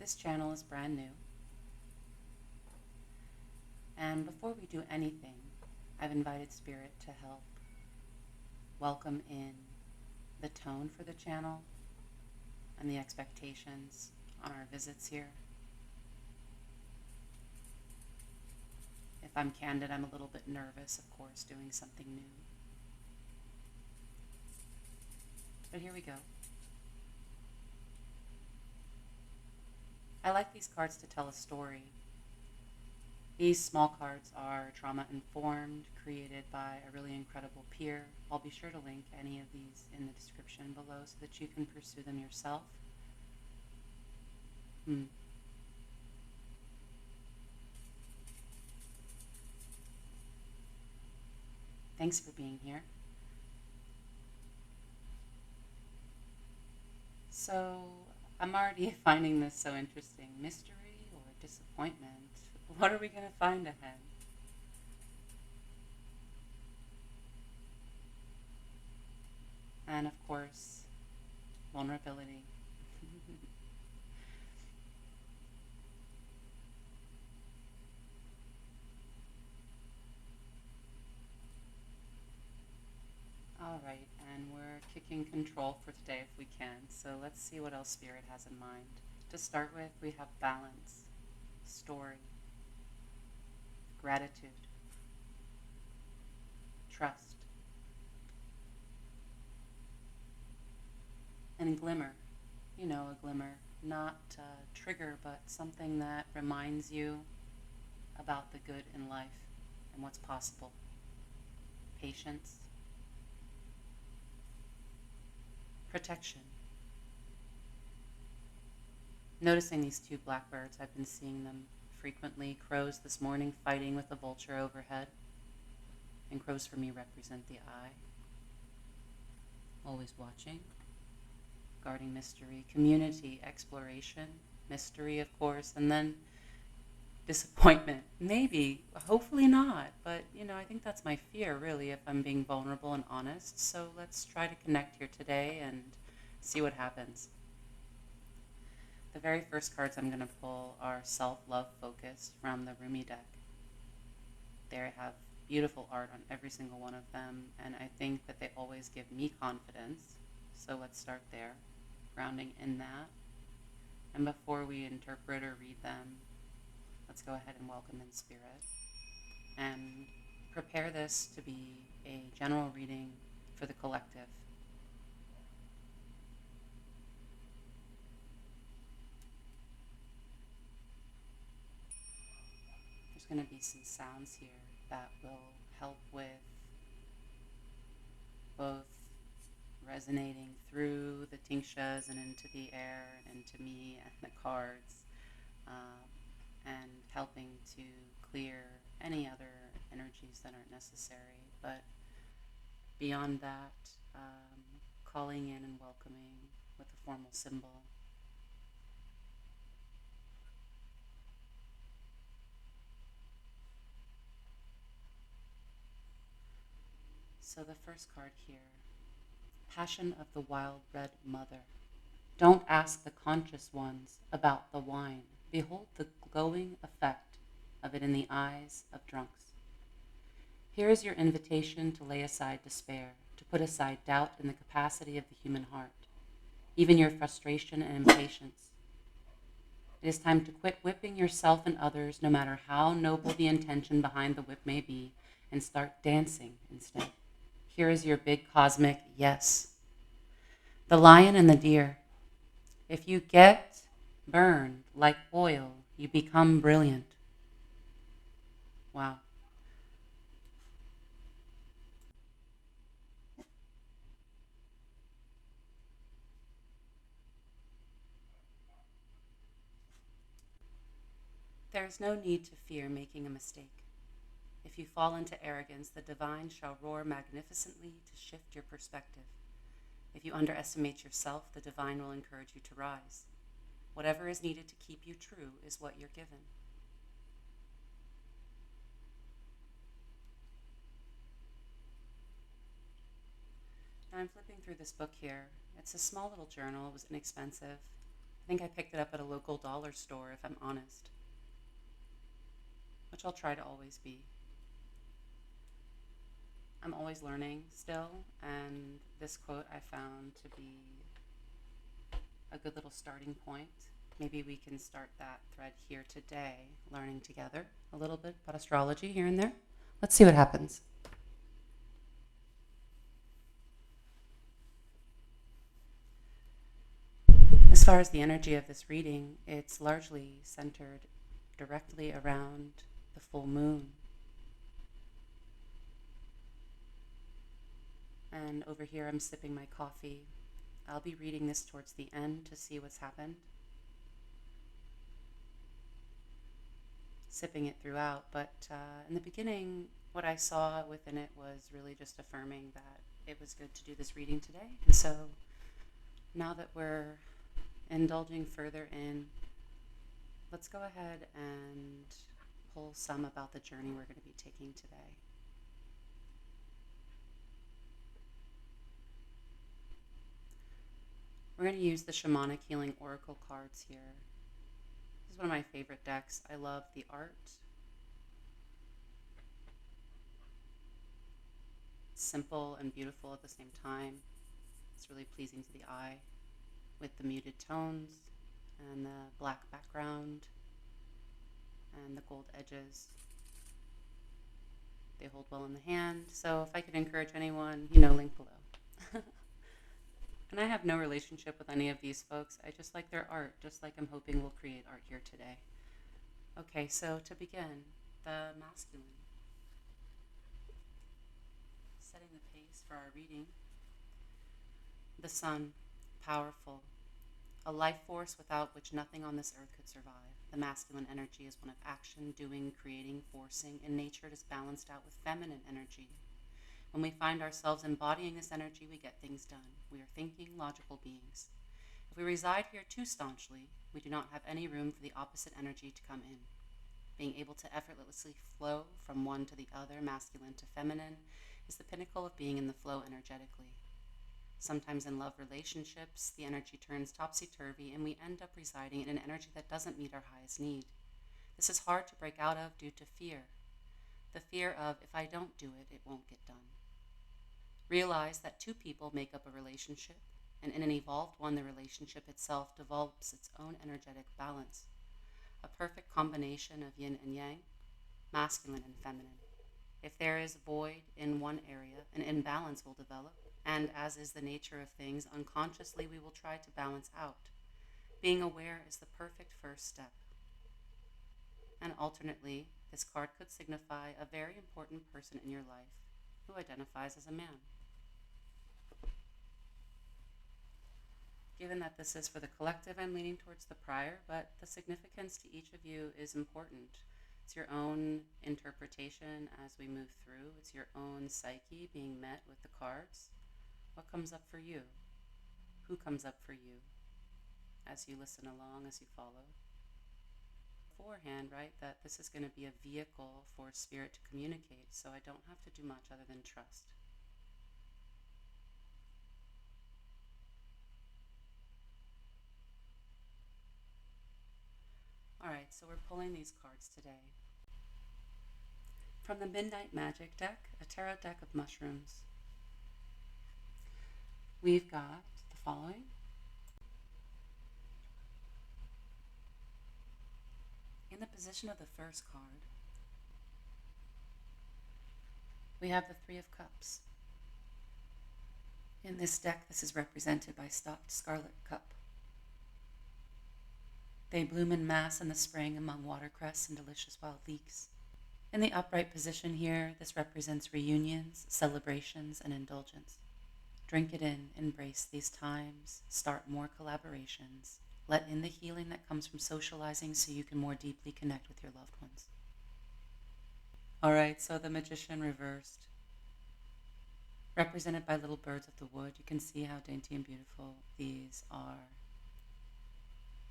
This channel is brand new, and before we do anything, I've invited Spirit to help welcome in the tone for the channel and the expectations on our visits here. If I'm candid, I'm a little bit nervous, of course, doing something new. But here we go. I like these cards to tell a story. These small cards are trauma-informed, created by a really incredible peer. I'll be sure to link any of these in the description below so that you can pursue them yourself. Thanks for being here. So, I'm already finding this so interesting. Mystery or disappointment? What are we going to find ahead? And of course, vulnerability. All right, and we're kicking control for today if we can. So let's see what else Spirit has in mind. To start with, we have balance, story, gratitude, trust, and glimmer. You know, a glimmer, not a trigger, but something that reminds you about the good in life and what's possible. Patience, protection. Noticing these two blackbirds, I've been seeing them frequently. Crows this morning fighting with a vulture overhead. And crows for me represent the eye. Always watching. Guarding mystery, community, exploration, mystery, of course, and then disappointment. Maybe, hopefully not, but I think that's my fear, really, if I'm being vulnerable and honest. So let's try to connect here today and see what happens. The very first cards I'm going to pull are self-love focused from the Rumi deck. They have beautiful art on every single one of them, and I think that they always give me confidence. So let's start there, grounding in that. And before we interpret or read them, let's go ahead and welcome in Spirit and prepare this to be a general reading for the collective. There's going to be some sounds here that will help with both resonating through the tingstas and into the air and into me and the cards, and helping to clear any other energies that aren't necessary. But beyond that, calling in and welcoming with a formal symbol. So the first card here, Passion of the Wild Red Mother. Don't ask the conscious ones about the wine. Behold the glowing effect of it in the eyes of drunks. Here is your invitation to lay aside despair, to put aside doubt in the capacity of the human heart, even your frustration and impatience. It is time to quit whipping yourself and others, no matter how noble the intention behind the whip may be, and start dancing instead. Here is your big cosmic yes. The lion and the deer. If you get burned like oil, you become brilliant. Wow. There is no need to fear making a mistake. If you fall into arrogance, the divine shall roar magnificently to shift your perspective. If you underestimate yourself, the divine will encourage you to rise. Whatever is needed to keep you true is what you're given. Now I'm flipping through this book here. It's a small little journal. It was inexpensive. I think I picked it up at a local dollar store, if I'm honest, which I'll try to always be. I'm always learning still, and this quote I found to be a good little starting point. Maybe we can start that thread here today, learning together a little bit about astrology here and there. Let's see what happens. As far as the energy of this reading, it's largely centered directly around the full moon. And over here, I'm sipping my coffee. I'll be reading this towards the end to see what's happened. Sipping it throughout, but in the beginning, what I saw within it was really just affirming that it was good to do this reading today. And so now that we're indulging further in, let's go ahead and pull some about the journey we're going to be taking today. We're going to use the Shamanic Healing Oracle cards here. This is one of my favorite decks. I love the art. It's simple and beautiful at the same time. It's really pleasing to the eye with the muted tones and the black background and the gold edges. They hold well in the hand. So if I could encourage anyone, link below. And I have no relationship with any of these folks. I just like their art, just like I'm hoping we'll create art here today. Okay, so to begin, the masculine. Setting the pace for our reading. The sun, powerful. A life force without which nothing on this earth could survive. The masculine energy is one of action, doing, creating, forcing. In nature, it is balanced out with feminine energy. When we find ourselves embodying this energy, we get things done. We are thinking, logical beings. If we reside here too staunchly, we do not have any room for the opposite energy to come in. Being able to effortlessly flow from one to the other, masculine to feminine, is the pinnacle of being in the flow energetically. Sometimes in love relationships, the energy turns topsy-turvy and we end up residing in an energy that doesn't meet our highest need. This is hard to break out of due to fear. The fear of, if I don't do it, it won't get done. Realize that two people make up a relationship, and in an evolved one, the relationship itself develops its own energetic balance, a perfect combination of yin and yang, masculine and feminine. If there is void in one area, an imbalance will develop, and as is the nature of things, unconsciously we will try to balance out. Being aware is the perfect first step. And alternately, this card could signify a very important person in your life who identifies as a man. Given that this is for the collective, I'm leaning towards the prior, but the significance to each of you is important. It's your own interpretation as we move through. It's your own psyche being met with the cards. What comes up for you? Who comes up for you as you listen along, as you follow? Beforehand, right, that this is going to be a vehicle for spirit to communicate, so I don't have to do much other than trust. All right, so we're pulling these cards today. From the Midnight Magic deck, a tarot deck of mushrooms, we've got the following. In the position of the first card, we have the Three of Cups. In this deck, this is represented by stopped scarlet cup. They bloom in mass in the spring among watercress and delicious wild leeks. In the upright position here, this represents reunions, celebrations, and indulgence. Drink it in, embrace these times, start more collaborations. Let in the healing that comes from socializing so you can more deeply connect with your loved ones. All right, so the Magician reversed. Represented by little birds of the wood, you can see how dainty and beautiful these are.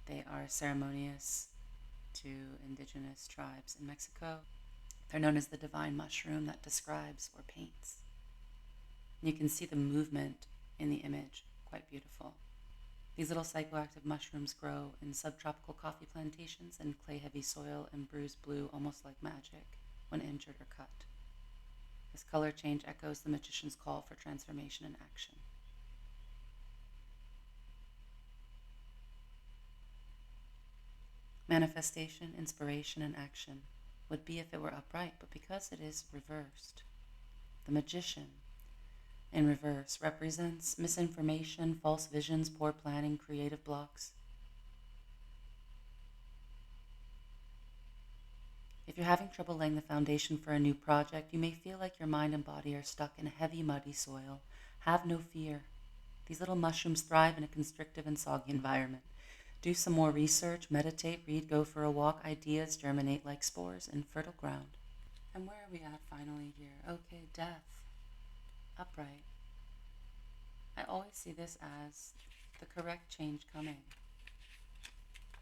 They are ceremonious to indigenous tribes in Mexico. They're known as the divine mushroom that describes or paints. And you can see the movement in the image, quite beautiful. These little psychoactive mushrooms grow in subtropical coffee plantations in clay-heavy soil and bruise blue almost like magic when injured or cut. This color change echoes the magician's call for transformation and action. Manifestation, inspiration, and action would be if it were upright, but because it is reversed, the magician in reverse represents misinformation, false visions, poor planning, creative blocks. If you're having trouble laying the foundation for a new project, you may feel like your mind and body are stuck in heavy, muddy soil. Have no fear. These little mushrooms thrive in a constrictive and soggy environment. Do some more research, meditate, read, go for a walk. Ideas germinate like spores in fertile ground. And where are we at finally here? Okay, death. Upright. I always see this as the correct change coming.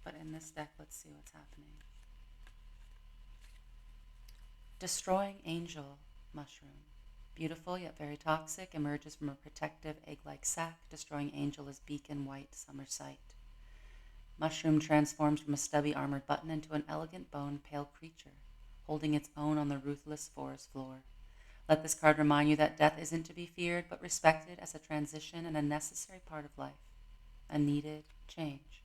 But in this deck, let's see what's happening. Destroying angel mushroom. Beautiful yet very toxic, emerges from a protective egg-like sac. Destroying angel is beacon white summer sight. Mushroom transforms from a stubby armored button into an elegant bone pale creature, holding its own on the ruthless forest floor. Let this card remind you that death isn't to be feared, but respected as a transition and a necessary part of life, a needed change.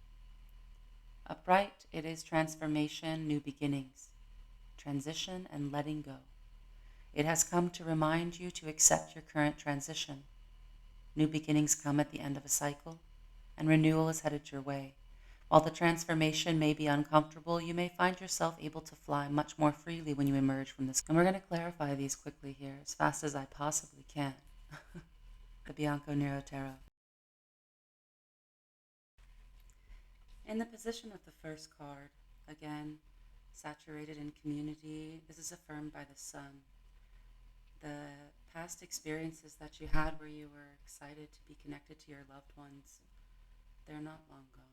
Upright, it is transformation, new beginnings, transition, and letting go. It has come to remind you to accept your current transition. New beginnings come at the end of a cycle, and renewal is headed your way. While the transformation may be uncomfortable, you may find yourself able to fly much more freely when you emerge from this. And we're going to clarify these quickly here, as fast as I possibly can. The Bianco Nero Tarot. In the position of the first card, again, saturated in community, this is affirmed by the sun. The past experiences that you had where you were excited to be connected to your loved ones, they're not long gone.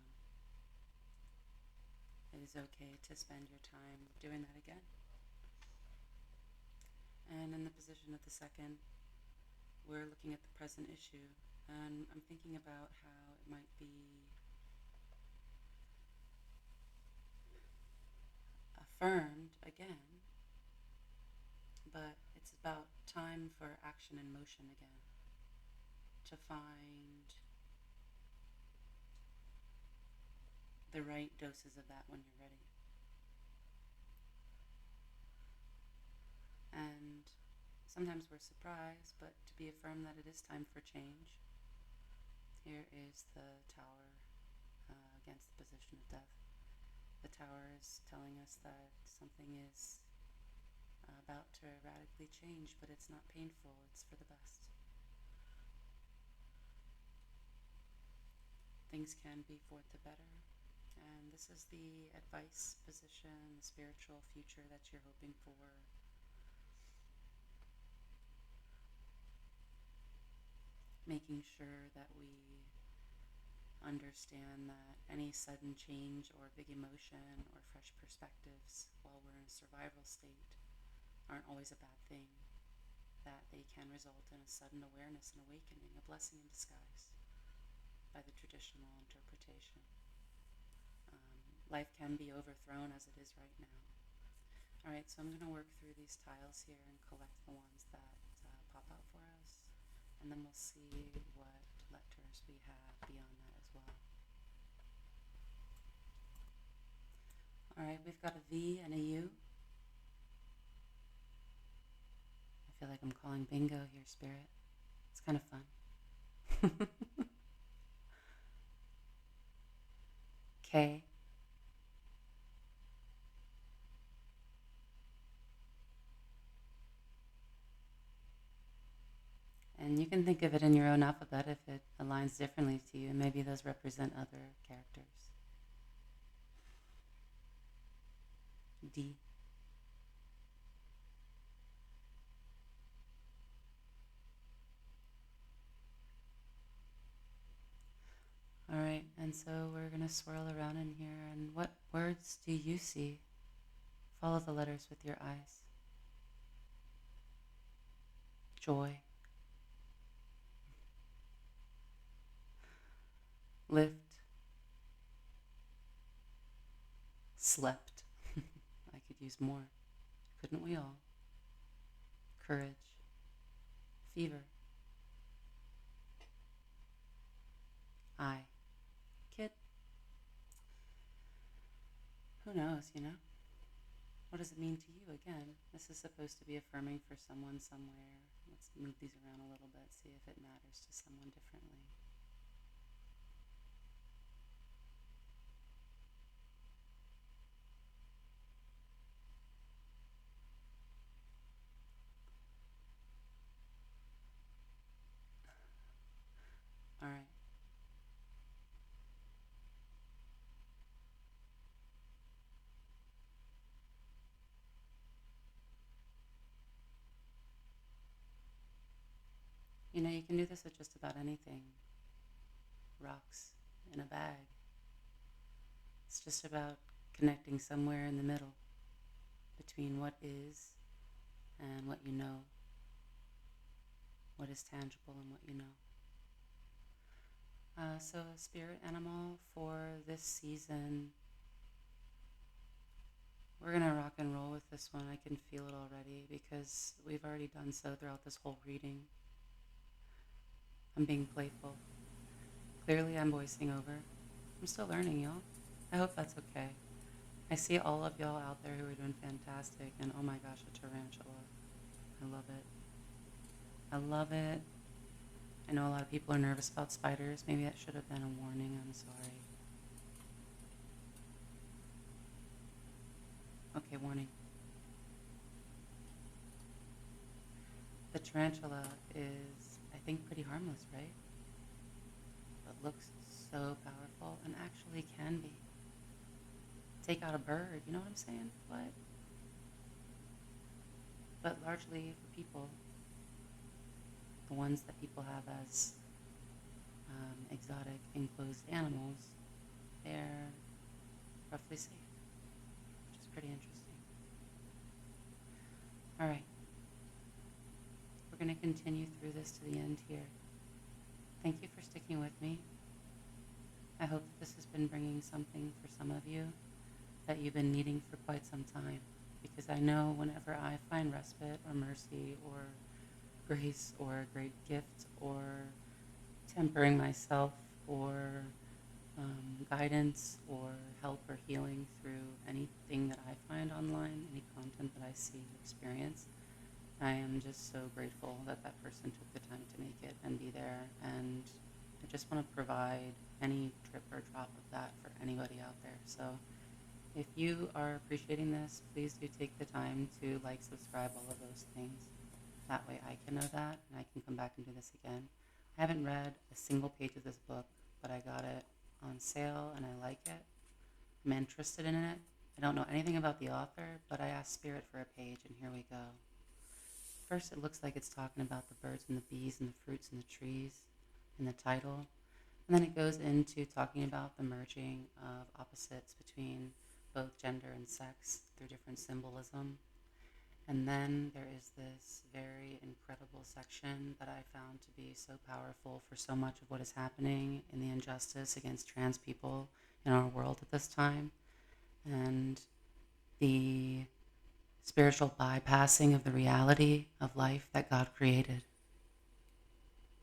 It is okay to spend your time doing that again. And in the position of the second, we're looking at the present issue, and I'm thinking about how it might be affirmed again, but it's about time for action and motion again, to find the right doses of that when you're ready. And sometimes we're surprised, but to be affirmed that it is time for change. Here is the Tower against the position of death. The Tower is telling us that something is about to radically change, but it's not painful, it's for the best. Things can be for the better, and this is the advice position, the spiritual future that you're hoping for. Making sure that we understand that any sudden change or big emotion or fresh perspectives while we're in a survival state aren't always a bad thing, that they can result in a sudden awareness and awakening, a blessing in disguise by the traditional interpretation. Life can be overthrown as it is right now. All right, so I'm going to work through these tiles here and collect the ones that pop out for us, and then we'll see what letters we have beyond that as well. All right, we've got a V and a U. I feel like I'm calling bingo here, Spirit. It's kind of fun. K. And you can think of it in your own alphabet if it aligns differently to you. Maybe those represent other characters. D. All right, and so we're going to swirl around in here. And what words do you see? Follow the letters with your eyes. Joy. Lift. Slept. I could use more. Couldn't we all? Courage. Fever. I. Kid. Who knows, you know? What does it mean to you again? This is supposed to be affirming for someone somewhere. Let's move these around a little bit, see if it matters to someone differently. All right. You know, you can do this with just about anything. Rocks in a bag. It's just about connecting somewhere in the middle between what is and what you know, what is tangible and what you know. So, a spirit animal for this season. We're going to rock and roll with this one. I can feel it already because we've already done so throughout this whole reading. I'm being playful. Clearly, I'm voicing over. I'm still learning, y'all. I hope that's okay. I see all of y'all out there who are doing fantastic, and oh my gosh, a tarantula. I love it. I love it. I know a lot of people are nervous about spiders. Maybe that should have been a warning. I'm sorry. Okay, warning. The tarantula is, I think, pretty harmless, right? But looks so powerful and actually can be. Take out a bird, you know what I'm saying? What? But largely for people, the ones that people have as exotic enclosed animals, they're roughly safe, which is pretty interesting. All right, we're going to continue through this to the end here. Thank you for sticking with me. I hope that this has been bringing something for some of you that you've been needing for quite some time, because I know whenever I find respite or mercy or grace or a great gift or tempering myself or guidance or help or healing through anything that I find online, any content that I see or experience, I am just so grateful that that person took the time to make it and be there. And I just want to provide any trip or drop of that for anybody out there. So if you are appreciating this, please do take the time to like, subscribe, all of those things. That way I can know that and I can come back and do this again. I haven't read a single page of this book, but I got it on sale and I like it. I'm interested in it. I don't know anything about the author, but I asked Spirit for a page and here we go. First, it looks like it's talking about the birds and the bees and the fruits and the trees in the title. And then it goes into talking about the merging of opposites between both gender and sex through different symbolism. And then there is this very incredible section that I found to be so powerful for so much of what is happening in the injustice against trans people in our world at this time. And the spiritual bypassing of the reality of life that God created.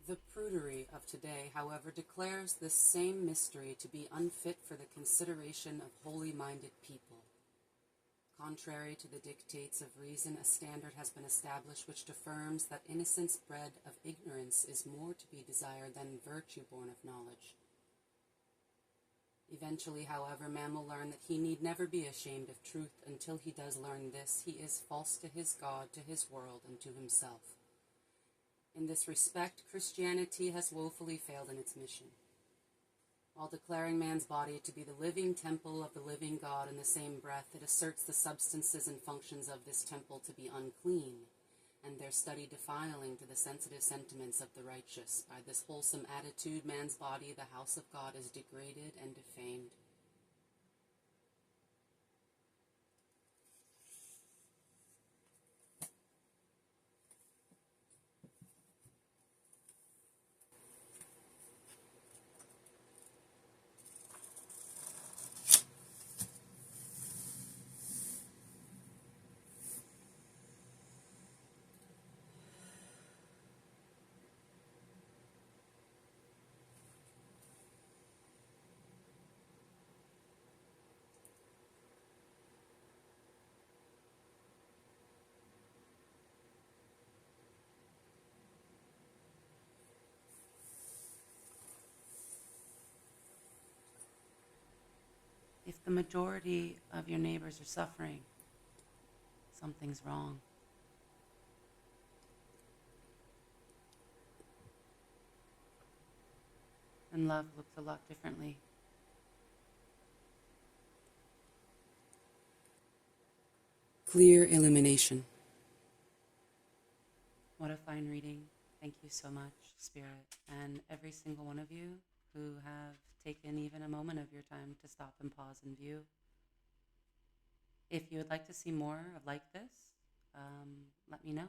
The prudery of today, however, declares this same mystery to be unfit for the consideration of holy-minded people. Contrary to the dictates of reason, a standard has been established which affirms that innocence bred of ignorance is more to be desired than virtue born of knowledge. Eventually, however, man will learn that he need never be ashamed of truth. Until he does learn this, he is false to his God, to his world, and to himself. In this respect, Christianity has woefully failed in its mission. While declaring man's body to be the living temple of the living God in the same breath, it asserts the substances and functions of this temple to be unclean, and their study defiling to the sensitive sentiments of the righteous. By this wholesome attitude, man's body, the house of God, is degraded and defamed. the majority of your neighbors are suffering, something's wrong. And love looks a lot differently. Clear illumination. What a fine reading. Thank you so much, Spirit, and every single one of you who have taken even a moment of your time to stop and pause and view. If you would like to see more of like this, let me know.